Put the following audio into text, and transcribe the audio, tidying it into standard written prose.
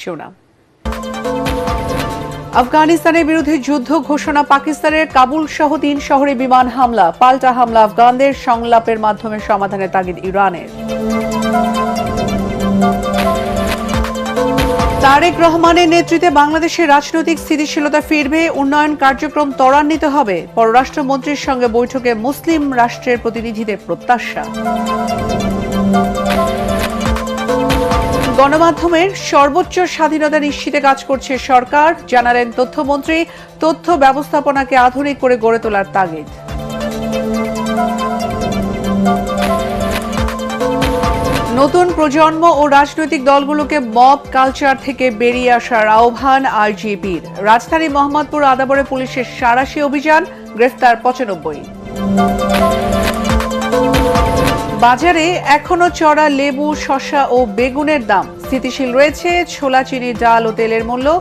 শিরোনাম। আফগানিস্তানের বিরুদ্ধে যুদ্ধ ঘোষণা পাকিস্তানের কাবুল সহ ৩ শহরে বিমান হামলা, পাল্টা হামলা আফগানদের, সংলাপের মাধ্যমে সমাধানের তাগিদ ইরানের। তারেক রহমানের নেতৃত্বে বাংলাদেশের রাজনৈতিক স্থিতিশীলতা ফিরবে, উন্নয়ন কার্যক্রম ত্বরান্বিত হবে, পররাষ্ট্রমন্ত্রীর সঙ্গে বৈঠকে মুসলিম রাষ্ট্রের প্রতিনিধিদের প্রত্যাশা। গণমাধ্যমের সর্বোচ্চ স্বাধীনতা নিশ্চিতে কাজ করছে সরকার, জানালেন তথ্যমন্ত্রী। তথ্য ব্যবস্থাপনাকে আধুনিক করে গড়ে তোলার তাগিদ। নতুন প্রজন্ম ও রাজনৈতিক দলগুলোকে মব কালচার থেকে বেরিয়ে আসার আহ্বান আইজিপির। রাজধানী মোহাম্মদপুর আদাবরে পুলিশের সাঁড়াশি অভিযান, গ্রেফতার ৯৫। বাজারে এখনো চড়া লেবু, শসা ও বেগুনের দাম, স্থিতিশীল রয়েছে ছোলা, চিনি, ডাল ও তেলের মূল্য।